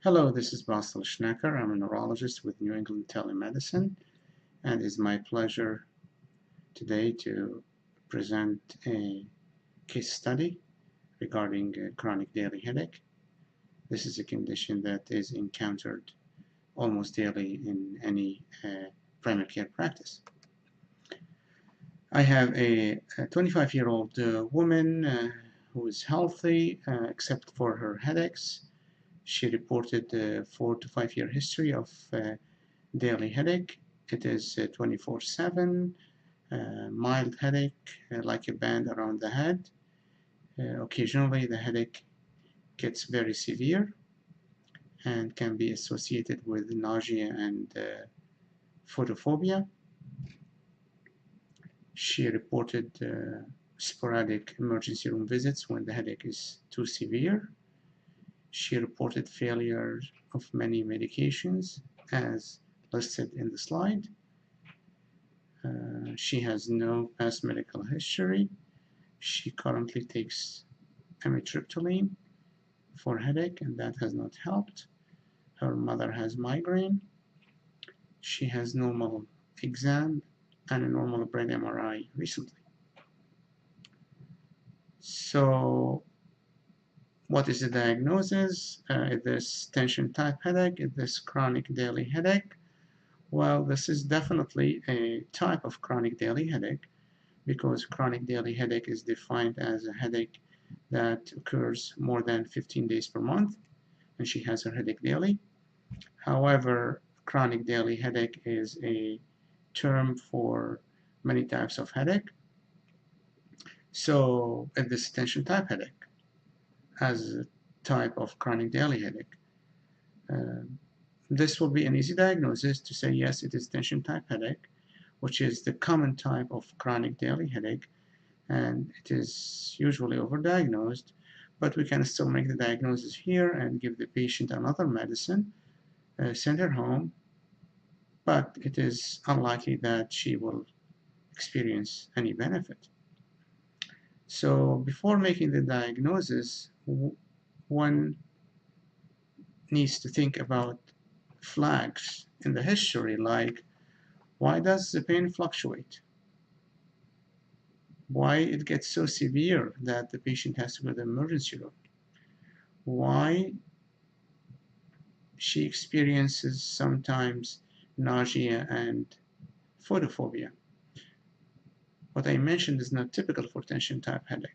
Hello, this is Basel Schnecker. I'm a neurologist with New England Telemedicine, and it's my pleasure today to present a case study regarding chronic daily headache. This is a condition that is encountered almost daily in any primary care practice. I have a 25-year-old woman who is healthy except for her headaches. She reported a 4 to 5 year history of daily headache. It is 24/7, mild headache like a band around the head. Occasionally the headache gets very severe and can be associated with nausea and photophobia. She reported sporadic emergency room visits when the headache is too severe. She reported failure of many medications as listed in the slide. She has no past medical history. She currently takes amitriptyline for headache, and that has not helped. Her mother has migraine. She has normal exam and a normal brain MRI recently. So what is the diagnosis? Is this tension type headache? Is this chronic daily headache? Well, this is definitely a type of chronic daily headache because chronic daily headache is defined as a headache that occurs more than 15 days per month, and she has her headache daily. However, chronic daily headache is a term for many types of headache. So, this tension type headache as a type of chronic daily headache. This will be an easy diagnosis to say, yes, it is tension type headache, which is the common type of chronic daily headache, and it is usually overdiagnosed, but we can still make the diagnosis here and give the patient another medicine, send her home, but it is unlikely that she will experience any benefit. So before making the diagnosis, one needs to think about flags in the history, like why does the pain fluctuate? Why it gets so severe that the patient has to go to the emergency room? Why she experiences sometimes nausea and photophobia? What I mentioned is not typical for tension type headache.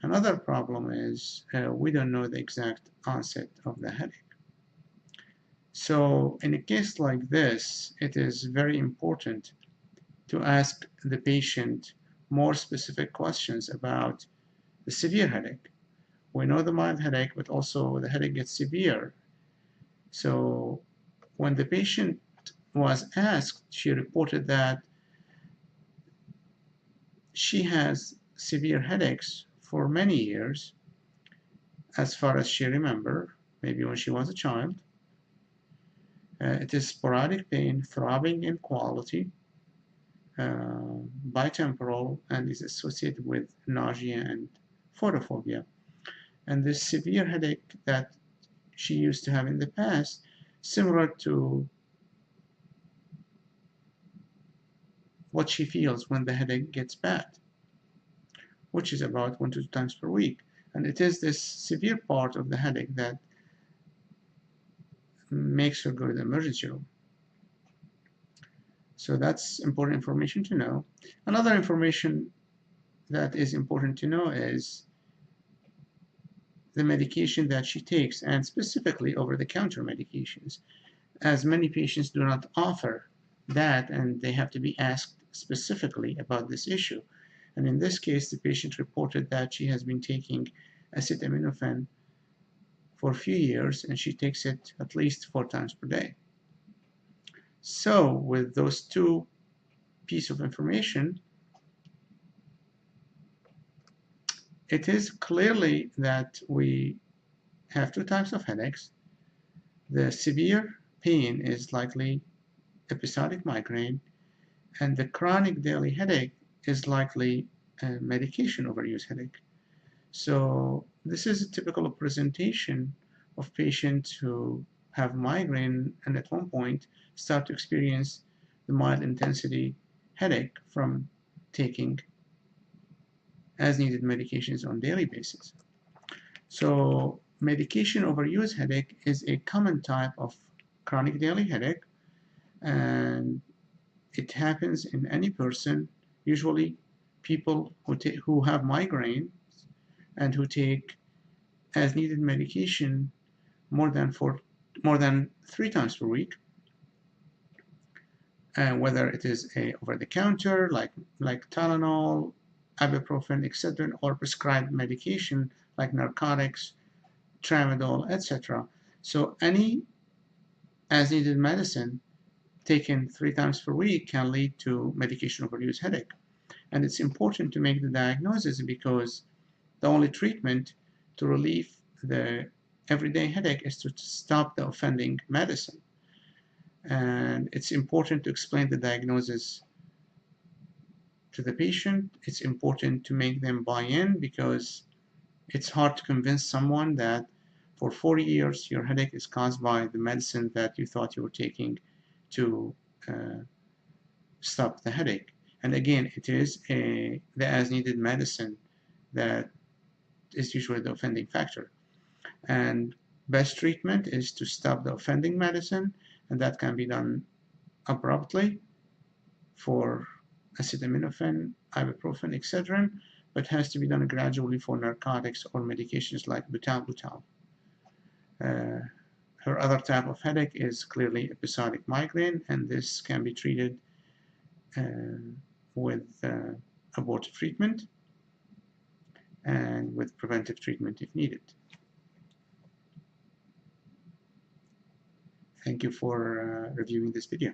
Another problem is we don't know the exact onset of the headache. So in a case like this, it is very important to ask the patient more specific questions about the severe headache. We know the mild headache, but also the headache gets severe. So when the patient was asked, she reported that she has severe headaches for many years, as far as she remembers, maybe when she was a child. It is sporadic pain, throbbing in quality, bitemporal, and is associated with nausea and photophobia. And this severe headache that she used to have in the past, similar to what she feels when the headache gets bad, which is about 1 to 2 times per week. And it is this severe part of the headache that makes her go to the emergency room. So that's important information to know. Another information that is important to know is the medication that she takes, and specifically over-the-counter medications, as many patients do not offer that, and they have to be asked specifically about this issue. And in this case, the patient reported that she has been taking acetaminophen for a few years, and she takes it at least 4 times per day. So with those two pieces of information, it is clearly that we have two types of headaches. The severe pain is likely episodic migraine, and the chronic daily headache is likely a medication overuse headache. So this is a typical presentation of patients who have migraine and at one point start to experience the mild intensity headache from taking as needed medications on a daily basis. So medication overuse headache is a common type of chronic daily headache, and it happens in any person, usually people who have migraine and who take as needed medication more than 3 times per week, whether it is a over the counter like Tylenol, ibuprofen, etc., or prescribed medication like narcotics, tramadol, etc. So any as needed medicine taken 3 times per week can lead to medication overuse headache. And it's important to make the diagnosis because the only treatment to relieve the everyday headache is to stop the offending medicine. And it's important to explain the diagnosis to the patient. It's important to make them buy in because it's hard to convince someone that for 40 years your headache is caused by the medicine that you thought you were taking to uh, stop the headache. And again, it is the as needed medicine that is usually the offending factor. And best treatment is to stop the offending medicine, and that can be done abruptly for acetaminophen, ibuprofen, etc., but has to be done gradually for narcotics or medications like butalbital. Uh, her other type of headache is clearly episodic migraine, and this can be treated uh, with abortive treatment and with preventive treatment if needed. Thank you for reviewing this video.